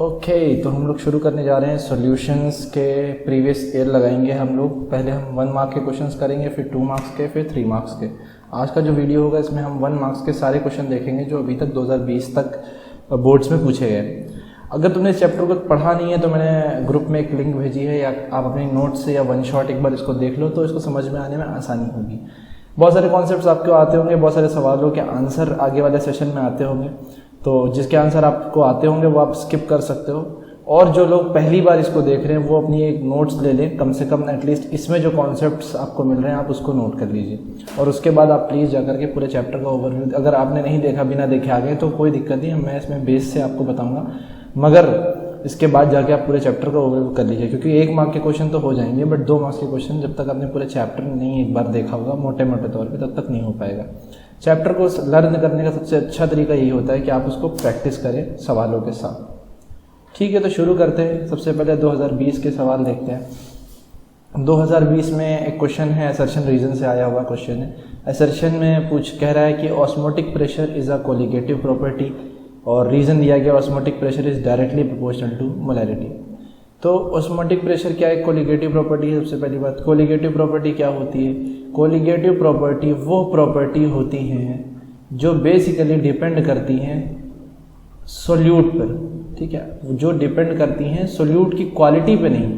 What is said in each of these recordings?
Okay तो हम लोग शुरू करने जा रहे हैं सॉल्यूशंस के प्रीवियस ईयर लगाएंगे हम लोग। पहले हम 1 मार्क के क्वेश्चंस करेंगे, फिर 2 मार्क्स के, फिर 3 मार्क्स के। आज का जो वीडियो होगा इसमें हम 1 मार्क्स के सारे क्वेश्चन देखेंगे जो अभी तक 2020 तक बोर्ड्स में पूछे गए। अगर तुमने इस चैप्टर को पढ़ा नहीं है तो मैंने ग्रुप में एक लिंक भेजी है, या आप अपनी नोट्स से या वन शॉट एक बार इसको देख लो तो इसको समझ में आने में आसानी होगी। बहुत सारे कॉन्सेप्ट्स आपको आते होंगे, बहुत सारे सवालों के आंसर आगे वाले सेशन में आते होंगे, तो जिसके आंसर आपको आते होंगे वो आप स्किप कर सकते हो। और जो लोग पहली बार इसको देख रहे हैं वो अपनी एक नोट्स ले लें, कम से कम एटलीस्ट इसमें जो कॉन्सेप्ट्स आपको मिल रहे हैं आप उसको नोट कर लीजिए। और उसके बाद आप प्लीज़ जाकर के पूरे चैप्टर का ओवरव्यू, अगर आपने नहीं देखा, बिना देखे आ गए तो कोई दिक्कत नहीं है, मैं इसमें बेस से आपको बताऊँगा, मगर इसके बाद जाके आप पूरे चैप्टर का ओवरव्यू कर लीजिए, क्योंकि 1 मार्क के क्वेश्चन तो हो जाएंगे, बट 2 मार्क्स के क्वेश्चन जब तक आपने पूरे चैप्टर नहीं एक बार देखा होगा मोटे मोटे तौर पे, तब तक नहीं हो पाएगा। चैप्टर को लर्न करने का सबसे अच्छा तरीका यही होता है कि आप उसको प्रैक्टिस करें सवालों के साथ। ठीक है, तो शुरू करते हैं। सबसे पहले 2020 के सवाल देखते हैं। 2020 में एक क्वेश्चन है, असर्शन रीजन से आया हुआ क्वेश्चन है। असर्शन में कह रहा है कि osmotic pressure is a colligative property, और रीज़न दिया गया osmotic pressure is directly proportional to molarity. तो ऑस्मोटिक प्रेशर क्या है? कोलिगेटिव प्रॉपर्टी है। सबसे पहली बात, कोलिगेटिव प्रॉपर्टी क्या होती है? कोलिगेटिव प्रॉपर्टी वो प्रॉपर्टी होती हैं जो बेसिकली डिपेंड करती हैं सोल्यूट पर। ठीक है, जो डिपेंड करती हैं सोल्यूट की क्वालिटी पे नहीं,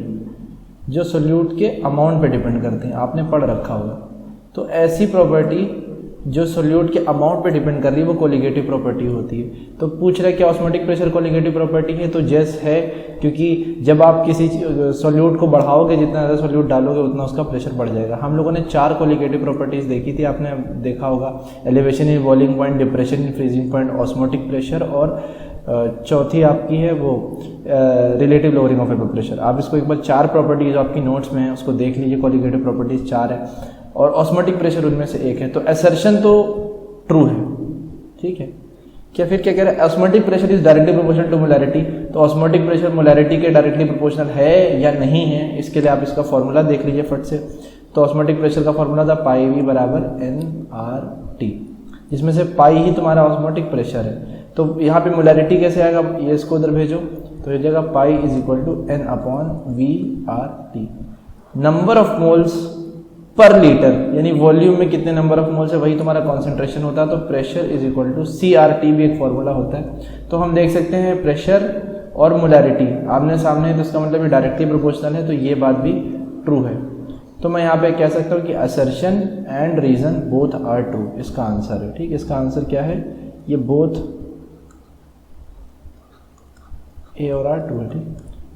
जो सोल्यूट के अमाउंट पे डिपेंड करती हैं। आपने पढ़ रखा होगा। तो ऐसी प्रॉपर्टी जो सोल्यूट के अमाउंट पे डिपेंड कर रही है वो कोलिगेटिव प्रॉपर्टी होती है। तो पूछ रहे कि ऑस्मोटिक प्रेशर कोलिगेटिव प्रॉपर्टी है, तो जेस है, क्योंकि जब आप किसी सोल्यूट को बढ़ाओगे, जितना ज़्यादा सोल्यूट डालोगे उतना उसका प्रेशर बढ़ जाएगा। हम लोगों ने 4 कोलिगेटिव प्रॉपर्टीज देखी थी, आपने देखा होगा, elevation in boiling point, depression in freezing point, osmotic pressure, और चौथी आपकी है वो relative lowering of vapour pressure. आप इसको एक बार 4 प्रॉपर्टीज आपकी नोट्स में है उसको देख लीजिए। कोलिगेटिव प्रॉपर्टीज 4 है और ऑस्मोटिक प्रेशर उनमें से एक है। तो असर्शन तो ट्रू है। ठीक है, क्या फिर क्या कह रहे हैं? Osmotic pressure is directly proportional to molarity. तो ऑस्मोटिक प्रेशर मोलैरिटी के डायरेक्टली प्रोपोर्शनल है या नहीं है, इसके लिए आप इसका फॉर्मूला देख लीजिए फट से। तो ऑस्मोटिक प्रेशर का फॉर्मूला था पाई वी बराबर NRT, जिसमें से पाई ही तुम्हारा ऑस्मोटिक प्रेशर है। तो यहाँ पे मोलैरिटी कैसे आएगा? ये इसको उधर भेजो तो ये जगह pi is equal to N/VRT। Number of moles per litre, यानी वॉल्यूम में कितने नंबर ऑफ मोल्स है वही तुम्हारा कॉन्सेंट्रेशन होता है। तो pressure is equal to CRT भी एक फॉर्मूला होता है। तो हम देख सकते हैं प्रेशर और मोलैरिटी आमने सामने है, तो इसका मतलब ये डायरेक्टली प्रोपोर्शनल है, तो ये बात भी ट्रू है। तो मैं यहाँ पे कह सकता हूँ कि assertion and reason both are true, इसका आंसर है। ठीक, इसका आंसर क्या है? ये बोथ A और R ट्रू है। ठीक,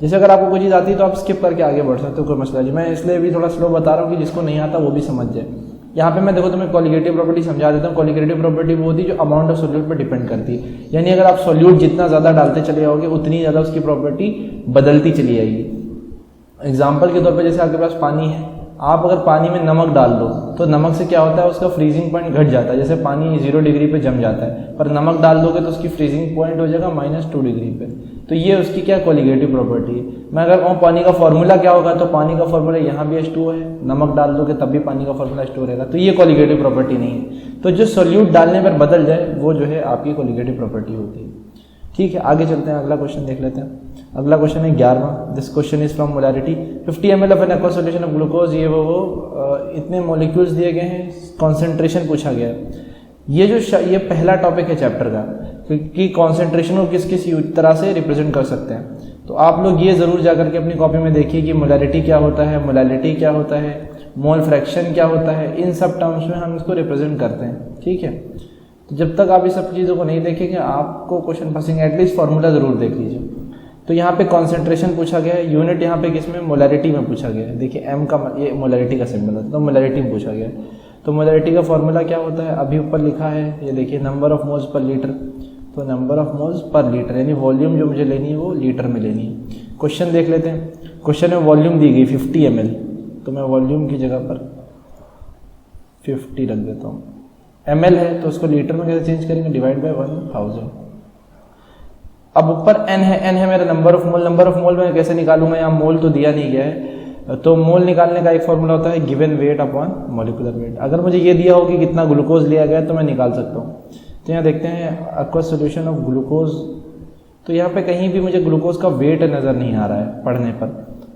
जैसे अगर आपको कोई चीज़ आती है तो आप स्किप करके आगे बढ़ सकते हो, कोई मसला नहीं। मैं इसलिए भी थोड़ा स्लो बता रहा हूँ कि जिसको नहीं आता वो भी समझ जाए। यहाँ पे मैं देखो तुम्हें कोलिगेटिव प्रॉपर्टी समझा देता हूँ। कोलिगेटिव प्रॉपर्टी वो होती है जो अमाउंट ऑफ सोल्यूट पर डिपेंड करती है, यानी अगर आप सोल्यूट जितना ज़्यादा डालते चले जाओगे उतनी ज़्यादा उसकी प्रॉपर्टी बदलती चली जाएगी। एग्जाम्पल के तौर पर जैसे आपके पास पानी है, आप अगर पानी में नमक डाल दो तो नमक से क्या होता है? उसका फ्रीजिंग पॉइंट घट जाता है। जैसे पानी 0 डिग्री पे जम जाता है, पर नमक डाल दोगे तो उसकी फ्रीजिंग पॉइंट हो जाएगा -2 डिग्री पे। तो ये उसकी क्या कोलिगेटिव प्रॉपर्टी है। मैं अगर कहूँ पानी का फॉर्मूला क्या होगा, तो पानी का फॉर्मूला यहाँ भी H2O है, नमक डाल दोगे तब भी पानी का फॉर्मूला H2O रहेगा। तो ये कोलिगेटिव प्रॉपर्टी नहीं है। तो जो सोल्यूट डालने पर बदल जाए वो जो है आपकी कोलिगेटिव प्रॉपर्टी होती है। ठीक है, आगे चलते हैं, अगला क्वेश्चन देख लेते हैं। अगला क्वेश्चन है 11वां। This question is from molarity 50 ml of an aqua solution of glucose. ये वो इतने मॉलिक्यूल्स दिए गए हैं, कॉन्सेंट्रेशन पूछा गया है। ये पहला टॉपिक है चैप्टर का कि कॉन्सेंट्रेशन को किस किस तरह से रिप्रेजेंट कर सकते हैं। तो आप लोग ये ज़रूर जाकर के अपनी कॉपी में देखिए कि मोलैरिटी क्या होता है, मोलैलिटी क्या होता है, मोल फ्रैक्शन क्या होता है। इन सब टर्म्स में हम इसको रिप्रेजेंट करते हैं। ठीक है, तो जब तक आप इस सब चीज़ों को नहीं देखेंगे आपको क्वेश्चन फंसेंगे। एटलीस्ट फॉर्मूला ज़रूर देख लीजिए। तो यहाँ पे कॉन्सेंट्रेशन पूछा गया है, यूनिट यहाँ पे किसमें? मोलैरिटी में पूछा गया है। देखिए M का ये मोलैरिटी का सिंबल है, तो मोलैरिटी में पूछा गया है। तो मोलैरिटी का फॉर्मूला क्या होता है? अभी ऊपर लिखा है, ये देखिए, number of moles per litre. तो number of moles per litre यानी वॉल्यूम जो मुझे लेनी है वो लीटर में लेनी है। क्वेश्चन देख लेते हैं। क्वेश्चन में वॉल्यूम दी गई 50 ml, तो मैं वॉल्यूम की जगह पर 50 रख देता हूँ। ml है तो उसको लीटर में कैसे चेंज करेंगे? Divide by 1000। अब ऊपर n है मेरा number of mole. Number of mole में कैसे निकालूंगा? यहाँ मोल तो दिया नहीं गया है, तो मोल निकालने का एक फॉर्मूला होता है given weight upon molecular weight. अगर मुझे ये दिया हो कि कितना ग्लूकोज लिया गया तो मैं निकाल सकता हूँ। तो यहाँ देखते हैं एक्वा सोल्यूशन ऑफ ग्लूकोज तो यहाँ पे कहीं भी मुझे ग्लूकोज का वेट नज़र नहीं आ रहा है पढ़ने पर,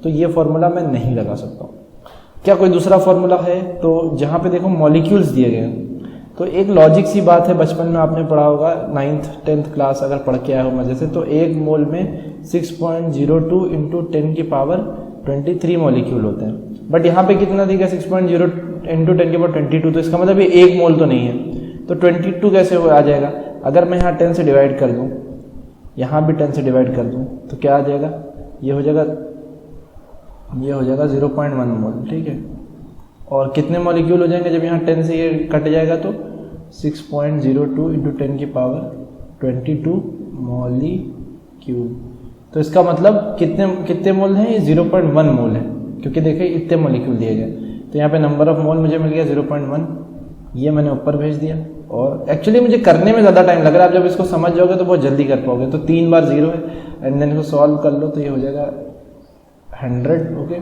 तो ये फॉर्मूला मैं नहीं लगा सकता हूँ। क्या कोई दूसरा फॉर्मूला है? तो जहाँ पे देखो मॉलिक्यूल्स दिए गए हैं, तो एक लॉजिक सी बात है, बचपन में आपने पढ़ा होगा, 9th 10th क्लास अगर पढ़ के आया हो मजे से, तो एक मोल में 6.02 इंटू 10 की पावर 23 मॉलिक्यूल होते हैं। बट यहाँ पे कितना दिया गया? 6.0 इंटू 10 की पावर 22, तो इसका मतलब ये एक मोल तो नहीं है। तो 22 कैसे आ जाएगा? अगर मैं यहाँ 10 से डिवाइड कर दूँ, यहाँ भी 10 से डिवाइड कर दूँ, तो क्या आ जाएगा? ये हो जाएगा 0.1 मोल, ठीक है। और कितने मॉलिक्यूल हो जाएंगे जब यहाँ 10 से ये कट जाएगा? तो 6.02 इंटू 10 की पावर 22 मॉलिक्यूल। तो इसका मतलब कितने मोल हैं? ये 0.1 मोल है, क्योंकि देखिए इतने मॉलिक्यूल दिए गए। तो यहाँ पे नंबर ऑफ मोल मुझे मिल गया 0.1, ये मैंने ऊपर भेज दिया। और एक्चुअली मुझे करने में ज़्यादा टाइम लग रहा है, आप जब इसको समझ जाओगे तो बहुत जल्दी कर पाओगे। तो 3 बार 0 है, एंड देन इसको सॉल्व कर लो तो ये हो जाएगा 100, ओके,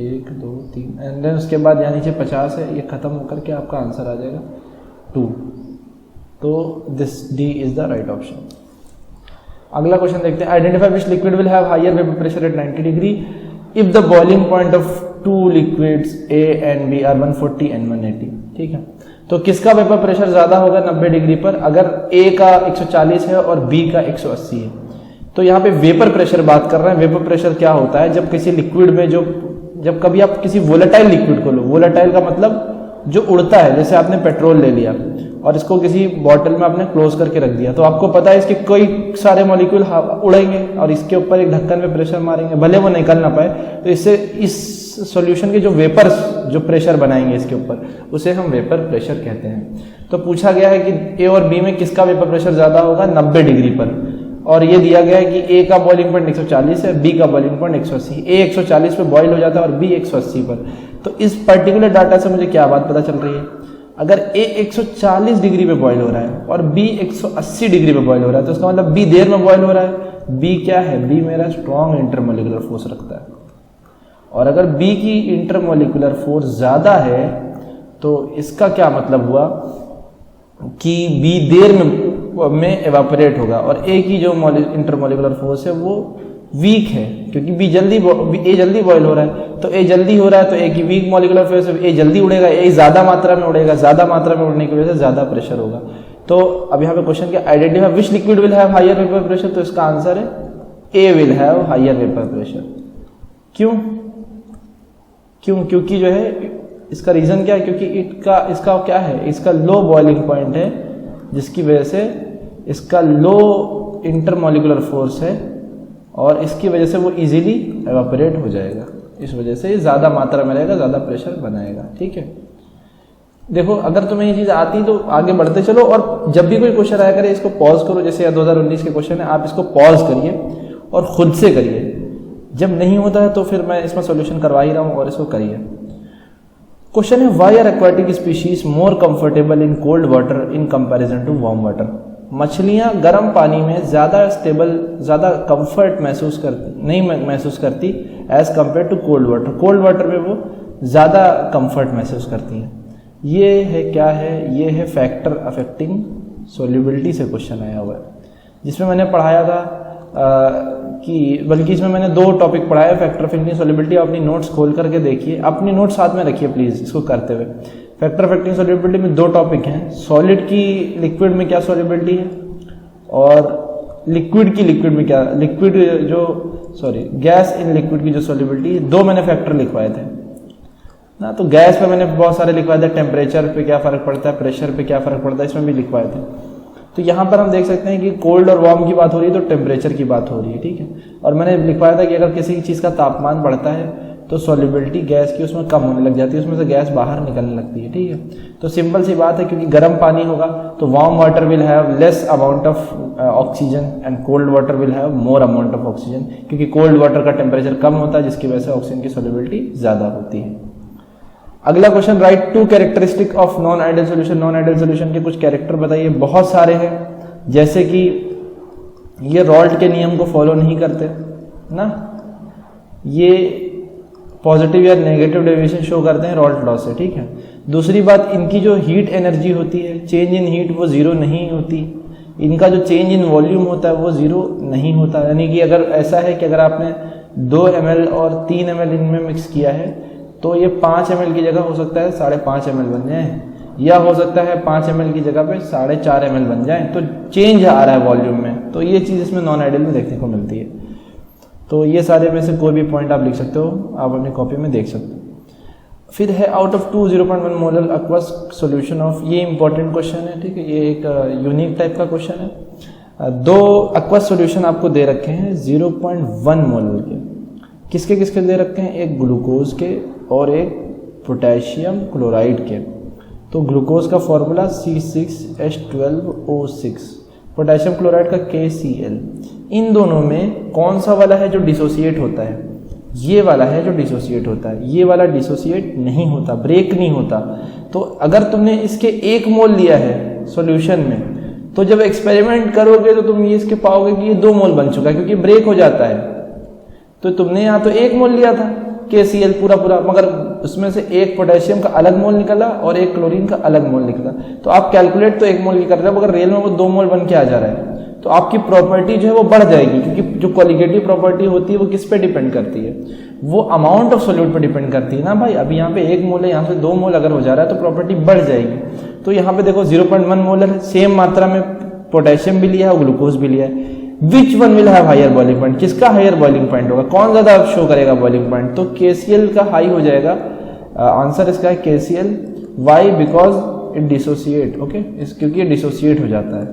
1 2 3, एंड देन उसके बाद यहाँ नीचे 50 है, ये खत्म होकर के आपका आंसर आ जाएगा 2। तो this D is the right option. अगला क्वेश्चन देखते हैं। Identify which liquid will have higher vapour pressure at 90 degree if the boiling point of 2 liquids A and B are 140 and 180, ठीक है। तो किसका वेपर प्रेशर ज्यादा होगा 90 डिग्री पर? अगर A का 140 है और B का 180 है। तो यहाँ पे वेपर प्रेशर बात कर रहे हैं। वेपर प्रेशर क्या होता है? जब किसी लिक्विड में जब कभी आप किसी वोलेटाइल लिक्विड को लो, वोलेटाइल का मतलब जो उड़ता है, जैसे आपने पेट्रोल ले लिया और इसको किसी बॉटल में आपने क्लोज करके रख दिया, तो आपको पता है इसके कई सारे मॉलिक्यूल उड़ेंगे और इसके ऊपर एक ढक्कन पे प्रेशर मारेंगे, भले वो निकल ना पाए। तो इससे इस सॉल्यूशन के जो वेपर्स जो प्रेशर बनाएंगे इसके ऊपर, उसे हम वेपर प्रेशर कहते हैं। तो पूछा गया है कि ए और बी में किसका वेपर प्रेशर ज्यादा होगा 90 डिग्री पर, और ये दिया गया है कि ए का बॉइलिंग पॉइंट 140 है, बी का बॉइलिंग पॉइंट 180। ए 140 पे बॉइल हो जाता है और बी 180 पर। तो इस पर्टिकुलर डाटा से मुझे क्या बात पता चल रही है? अगर ए 140 डिग्री पे बॉइल हो रहा है और बी 180 डिग्री पे बॉइल हो रहा है, तो उसका मतलब बी देर में बॉइल हो रहा है। बी क्या है? बी मेरा स्ट्रॉन्ग इंटरमोलिकुलर फोर्स रखता है, और अगर बी की इंटरमोलिकुलर फोर्स ज्यादा है तो इसका क्या मतलब हुआ कि बी देर में एवापोरेट होगा, और ए की जो इंटरमोलिकुलर फोर्स है वो वीक है, क्योंकि ए जल्दी बॉयल हो रहा है। तो ए जल्दी हो रहा है तो ए की वीक मॉलिकुलर फोर्स, ए जल्दी उड़ेगा, ए ज्यादा मात्रा में उड़ेगा, ज्यादा मात्रा में उड़ने की वजह से ज्यादा प्रेशर होगा। तो अब यहाँ पे क्वेश्चन क्या? Identify which liquid will have higher vapour pressure. तो इसका आंसर है A will have higher vapour pressure. क्यों? क्योंकि जो है इसका रीजन क्या है? क्योंकि इसका क्या है? इसका लो बॉइलिंग पॉइंट है, जिसकी वजह से इसका लो इंटरमोलिकुलर फोर्स है, और इसकी वजह से वो इजीली एवापोरेट हो जाएगा। इस वजह से ज़्यादा मात्रा में रहेगा, ज़्यादा प्रेशर बनाएगा, ठीक है। देखो, अगर तुम्हें ये चीज़ आती तो आगे बढ़ते चलो, और जब भी कोई क्वेश्चन आया करे इसको पॉज करो। जैसे 2019 के क्वेश्चन है, आप इसको पॉज करिए और खुद से करिए। जब नहीं होता है तो फिर मैं इसमें सोल्यूशन करवा ही रहा हूँ, और इसको करिए। क्वेश्चन है, why are aquatic species more comfortable in cold water in comparison to warm water. मछलियां गर्म पानी में ज़्यादा स्टेबल, ज़्यादा कंफर्ट नहीं महसूस करती as compare to cold water. Cold water में वो ज़्यादा कंफर्ट महसूस करती हैं। ये है क्या है? ये है फैक्टर अफेक्टिंग सोल्यूबिलिटी से क्वेश्चन आया हुआ है, जिसमें मैंने पढ़ाया था बल्कि इसमें मैंने 2 टॉपिक पढ़ाया, फैक्टर अफेक्टिंग सोल्यूबिलिटी। अपनी नोट्स खोल करके देखिए, अपनी नोट्स साथ में रखिए प्लीज़ इसको करते हुए। फैक्टर अफेक्टिंग सोल्यूबिलिटी में 2 टॉपिक हैं, सॉलिड की लिक्विड में क्या सोल्यूबिलिटी है, और लिक्विड की लिक्विड में क्या, गैस इन लिक्विड की जो सोल्यूबिलिटी है। 2 मैंने फैक्टर लिखवाए थे ना। तो गैस पे मैंने बहुत सारे लिखवाए थे, टेम्परेचर पे क्या फ़र्क पड़ता है, प्रेशर पे क्या फ़र्क पड़ता है, इसमें भी लिखवाए थे। तो यहाँ पर हम देख सकते हैं कि कोल्ड और वार्म की बात हो रही है तो टेम्परेचर की बात हो रही है, ठीक है। और मैंने लिखवाया था कि अगर किसी चीज़ का तापमान बढ़ता है तो सॉल्युबिलिटी गैस की उसमें कम होने लग जाती है, उसमें से गैस बाहर निकलने लगती है, ठीक है। तो सिंपल सी बात है, क्योंकि गर्म पानी होगा तो warm water will have less amount of oxygen and cold water will have more amount of oxygen, क्योंकि कोल्ड वाटर का टेम्परेचर कम होता है, जिसकी वजह से ऑक्सीजन की सॉल्युबिलिटी ज़्यादा होती है। अगला question, right 2 characteristic of non ideal solution. Non ideal solution के कुछ कैरेक्टर बताइए। बहुत सारे हैं, जैसे कि ये रॉल्ट के नियम को फॉलो नहीं करते ना, ये पॉजिटिव या नेगेटिव डेविएशन शो करते हैं रॉल्ट लॉ से, ठीक है। दूसरी बात, इनकी जो हीट एनर्जी होती है, चेंज इन हीट, वो 0 नहीं होती। इनका जो चेंज इन वॉल्यूम होता है वो 0 नहीं होता। यानी कि अगर ऐसा है कि अगर आपने 2 ml और 3 ml इनमें मिक्स किया है तो ये 5 ml की जगह हो सकता है 5.5 ml बन जाए, या हो सकता है 5 ml की जगह पे 4.5 ml बन जाए। तो चेंज आ रहा है वॉल्यूम में, तो ये चीज़ इसमें नॉन आइडियल में देखने को मिलती है। तो ये सारे में से कोई भी पॉइंट आप लिख सकते हो, आप अपनी कॉपी में देख सकते हो। फिर है out of 2 0.1 molar aqueous solution of, ये इंपॉर्टेंट क्वेश्चन है, ठीक है, ये एक यूनिक टाइप का क्वेश्चन है। 2 एक्वस सॉल्यूशन आपको दे रखे हैं 0.1 मोलर के, किसके किसके दे रखे हैं, एक ग्लूकोज के और एक पोटेशियम क्लोराइड के। तो ग्लूकोज का फॉर्मूला C6H12O6, पोटेशियम क्लोराइड का KCl। इन दोनों में कौन सा वाला है जो डिसोसिएट होता है, ये वाला है जो डिसोसिएट होता है, ये वाला डिसोसिएट नहीं होता, ब्रेक नहीं होता। तो अगर तुमने इसके 1 मोल लिया है सॉल्यूशन में, तो जब एक्सपेरिमेंट करोगे तो तुम ये इसके पाओगे कि ये 2 मोल बन चुका है, क्योंकि ब्रेक हो जाता है। तो तुमने यहाँ तो 1 मोल लिया था KCl पूरा, मगर उसमें से एक पोटेशियम का अलग मोल निकला और एक क्लोरीन का अलग मोल निकला। तो आप कैलकुलेट तो 1 मोल की कर रहे हो, मगर रियल में वो 2 मोल बन के आ जा रहा है। तो आपकी प्रॉपर्टी जो है वो बढ़ जाएगी, क्योंकि जो क्वालिटेटिव प्रॉपर्टी होती है वो किस पे डिपेंड करती है, वो अमाउंट ऑफ सोल्यूट पे डिपेंड करती है ना भाई। अभी यहाँ पे 1 मोल है, यहाँ पे 2 मोल अगर हो जा रहा है तो प्रॉपर्टी बढ़ जाएगी। तो यहाँ पे देखो 0.1 मोलर है, सेम मात्रा में पोटेशियम भी लिया है और ग्लूकोज भी लिया है। Which one will have higher boiling point, किसका हायर बॉइलिंग पॉइंट होगा, कौन ज्यादा शो करेगा बॉइलिंग पॉइंट, तो KCl का हाई हो जाएगा। आंसर इसका है KCl। Why, because it dissociate, okay, क्योंकि ये डिसोसिएट हो जाता है,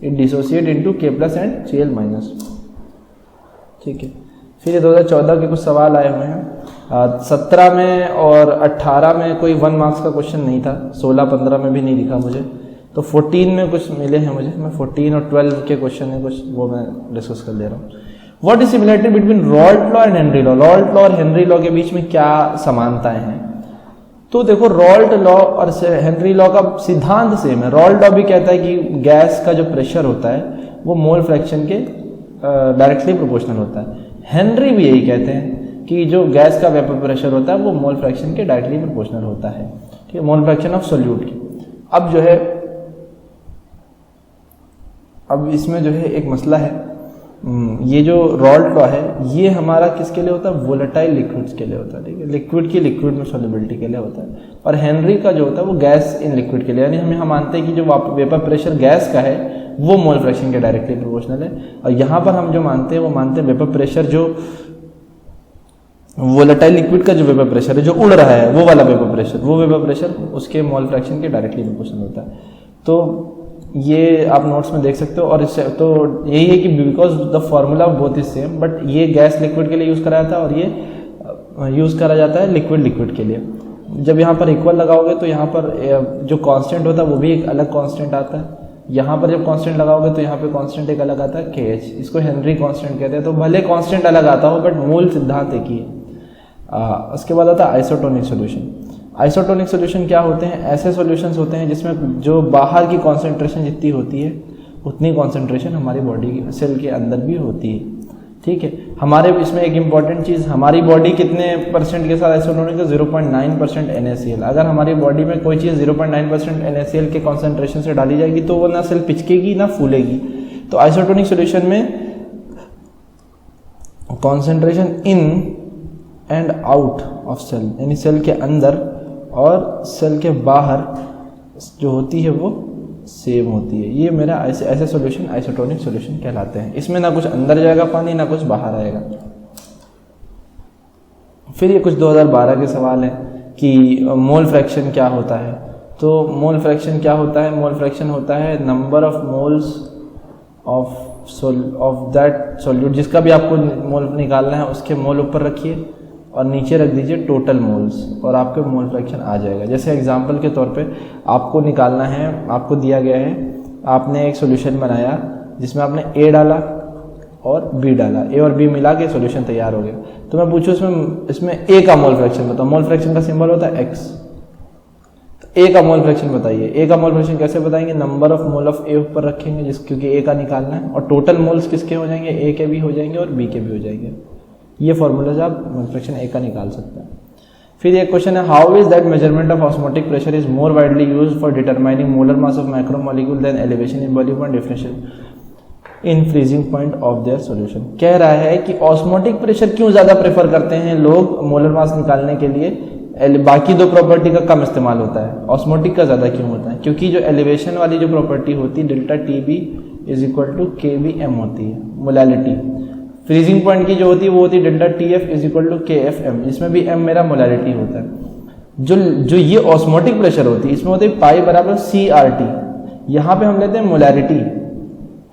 it dissociate into K+ and Cl-। ठीक है। फिर ये 2014 के कुछ सवाल आए हुए हैं। 17 में और 18 में कोई 1 मार्क्स का क्वेश्चन नहीं था, 16-15 में भी नहीं दिखा मुझे, तो 14 में कुछ मिले हैं मुझे। मैं 14 और 12 के क्वेश्चन है कुछ, वो मैं डिस्कस कर ले रहा हूँ। What is similarity between Raoult law and Henry law, Raoult law और हेनरी लॉ के बीच में क्या समानताएं हैं। तो देखो रॉल्ट लॉ और हेनरी लॉ का सिद्धांत सेम है। रॉल्ट लॉ भी कहता है कि गैस का जो प्रेशर होता है वो मोल फ्रैक्शन के डायरेक्टली प्रोपोर्शनल होता है। हेनरी भी यही कहते हैं कि जो गैस का वेपर प्रेशर होता है वो मोल फ्रैक्शन के डायरेक्टली प्रोपोर्शनल होता है, ठीक है, मोल फ्रैक्शन ऑफ सोल्यूट की। अब जो है, अब इसमें जो है एक मसला है, ये जो रॉल्ट लॉ है ये हमारा किसके लिए होता है, वोलेटाइल लिक्विड्स के लिए होता है, ठीक है, लिक्विड की लिक्विड में सॉल्युबिलिटी के लिए होता है। और हेनरी का जो होता है वो गैस इन लिक्विड के लिए, यानी हम मानते हैं कि जो वेपर प्रेशर गैस का है वो मोल फ्रैक्शन के डायरेक्टली प्रोपोर्शनल है। और यहाँ पर हम जो मानते हैं वो मानते हैं वेपर प्रेशर, जो वोलेटाइल लिक्विड का जो वेपर प्रेशर है जो उड़ रहा है वो वाला वेपर प्रेशर, वो वेपर प्रेशर उसके मोल फ्रैक्शन के डायरेक्टली प्रोपोर्शनल होता है। तो ये आप नोट्स में देख सकते हो। और इससे तो यही है कि because the formula both is same, but ये गैस लिक्विड के लिए यूज़ कराया था और ये यूज़ करा जाता है लिक्विड के लिए। जब यहाँ पर इक्वल लगाओगे तो यहाँ पर जो कांस्टेंट होता है वो भी एक अलग कांस्टेंट आता है। यहाँ पर जब कांस्टेंट लगाओगे तो यहाँ पे कांस्टेंट एक अलग आता है KH, इसको हेनरी कांस्टेंट कहते हैं। तो भले कांस्टेंट अलग आता हो बट मूल सिद्धांत एक ही है। उसके बाद आता है आइसोटोनिक सोल्यूशन। आइसोटोनिक सोल्यूशन क्या होते हैं, ऐसे सॉल्यूशंस होते हैं जिसमें जो बाहर की कॉन्सेंट्रेशन जितनी होती है उतनी कॉन्सेंट्रेशन हमारी बॉडी के सेल के अंदर भी होती है, ठीक है। हमारे इसमें एक इंपॉर्टेंट चीज़, हमारी बॉडी कितने % के साथ आइसोटोनिक है, 0.9% NaCl। अगर हमारी बॉडी में कोई चीज़ 0.9% NaCl के कॉन्सेंट्रेशन से डाली जाएगी तो वो ना सेल पिचकेगी ना फूलेगी। तो आइसोटोनिक सोल्यूशन में concentration in and out of cell, यानी सेल के अंदर और सेल के बाहर जो होती है वो सेम होती है। ये मेरा ऐसे सॉल्यूशन आइसोटोनिक सॉल्यूशन कहलाते हैं। इसमें ना कुछ अंदर जाएगा पानी ना कुछ बाहर आएगा। फिर ये कुछ 2012 के सवाल हैं कि मोल फ्रैक्शन क्या होता है। तो मोल फ्रैक्शन क्या होता है, मोल फ्रैक्शन होता है number of moles of that solute, जिसका भी आपको मोल निकालना है उसके मोल ऊपर रखिए और नीचे रख दीजिए टोटल मोल्स और आपके मोल फ्रैक्शन आ जाएगा। जैसे एग्जांपल के तौर पे आपको निकालना है, आपको दिया गया है, आपने एक सॉल्यूशन बनाया जिसमें आपने A डाला और B डाला, A और B मिला के सॉल्यूशन तैयार हो गया। तो मैं पूछूं इसमें A का मोल फ्रैक्शन बताओ, मोल फ्रैक्शन का सिंबल होता है X। तो A का मोल फ्रैक्शन बताइए। A का मोल फ्रैक्शन कैसे बताएंगे, number of mole of A ऊपर रखेंगे क्योंकि A का निकालना है, और टोटल मोल्स किसके हो जाएंगे, A के भी हो जाएंगे और B के भी हो जाएंगे। ये फॉर्मूला से आप मोल फ्रैक्शन A का निकाल सकते हैं। फिर एक क्वेश्चन है, how is that measurement of osmotic pressure is more widely used for determining molar mass of macromolecule than elevation in volume and differential in freezing point of their solution. कह रहा है कि ऑस्मोटिक प्रेशर क्यों ज़्यादा prefer करते हैं लोग molar mass निकालने के लिए, बाकी दो प्रॉपर्टी का कम इस्तेमाल होता है, ऑस्मोटिक का ज़्यादा क्यों होता है? क्योंकि जो एलिवेशन वाली जो प्रॉपर्टी होती है delta T B is equal to K B M होती है मोलैलिटी। फ्रीजिंग पॉइंट की जो होती है वो होती है delta T F is equal to K F M, इसमें भी एम मेरा मोलैलिटी होता है। जो ये ऑस्मोटिक प्रेशर होती है इसमें होती है पाई बराबर सी आर टी, यहाँ पे हम लेते हैं मोलैरिटी।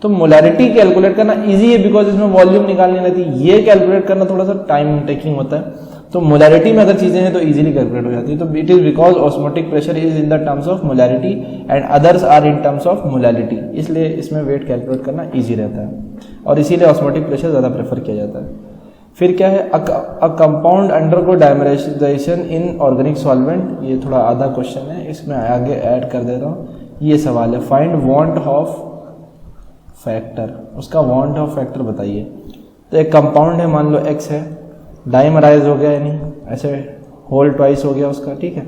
तो मोलैरिटी कैलकुलेट करना इजी है बिकॉज इसमें वॉल्यूम निकालनी रहती है, ये कैलकुलेट करना थोड़ा सा टाइम टेकिंग होता है। तो मोलैरिटी में अगर चीजें हैं तो इजीली कैलकुलेट हो जाती है। तो it is because osmotic pressure is in the terms of molarity and others are in terms of molality, इसलिए इसमें वेट कैलकुलेट करना इजी रहता है और इसीलिए ऑस्मोटिक प्रेशर ज़्यादा प्रेफर किया जाता है। फिर क्या है, a compound undergo dimerisation in organic solvent, ये थोड़ा आधा क्वेश्चन है, इसमें आगे ऐड कर दे रहा हूँ। ये सवाल है, फाइंड वांट ऑफ फैक्टर, उसका वांट ऑफ फैक्टर बताइए। तो एक कंपाउंड है, मान लो एक्स है, डाइमराइज हो गया यानी ऐसे होल ट्वाइस हो गया उसका, ठीक है।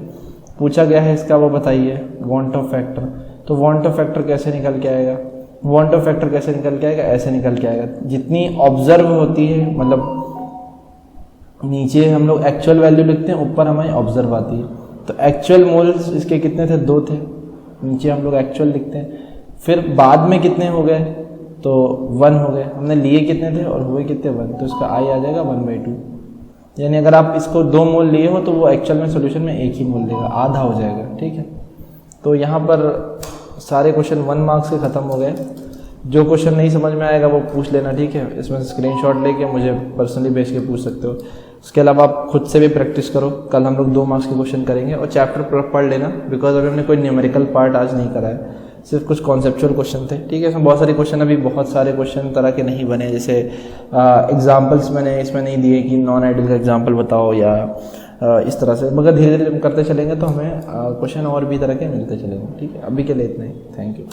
पूछा गया है इसका वो बताइए वांट ऑफ फैक्टर। तो वांट ऑफ फैक्टर कैसे निकल के आएगा? वांट ऑफ फैक्टर कैसे निकल के आएगा? ऐसे निकल के आएगा, जितनी ऑब्जर्व होती है, मतलब नीचे हम लोग एक्चुअल वैल्यू लिखते हैं, ऊपर हमारी ऑब्जर्व आती है। तो एक्चुअल मोल्स इसके कितने थे? 2 थे, नीचे हम लोग एक्चुअल लिखते हैं। फिर बाद में कितने हो गए? तो 1 हो गए। हमने लिए कितने थे और हुए कितने? 1, तो इसका आई आ जाएगा 1/2। यानी अगर आप इसको 2 मोल लिए हो तो वो एक्चुअल में सोल्यूशन में 1 ही मोल देगा, आधा हो जाएगा, ठीक है। तो यहाँ पर सारे क्वेश्चन 1 मार्क्स के ख़त्म हो गए। जो क्वेश्चन नहीं समझ में आएगा वो पूछ लेना, ठीक है। इसमें स्क्रीनशॉट लेके मुझे पर्सनली भेज के पूछ सकते हो। उसके अलावा आप खुद से भी प्रैक्टिस करो। कल हम लोग 2 मार्क्स के क्वेश्चन करेंगे और चैप्टर पढ़ लेना, बिकॉज अभी हमने कोई न्यूमेरिकल पार्ट आज नहीं करा है, सिर्फ कुछ कॉन्सेप्चुअल क्वेश्चन थे, ठीक है। इसमें बहुत सारे क्वेश्चन, अभी बहुत सारे क्वेश्चन तरह के नहीं बने, जैसे एग्जाम्पल्स मैंने इसमें नहीं दिए कि नॉन आइडियल का एग्जाम्पल बताओ या इस तरह से, मगर धीरे धीरे हम करते चलेंगे तो हमें क्वेश्चन और भी तरह के मिलते चलेंगे, ठीक है। अभी के लिए इतना ही, थैंक यू।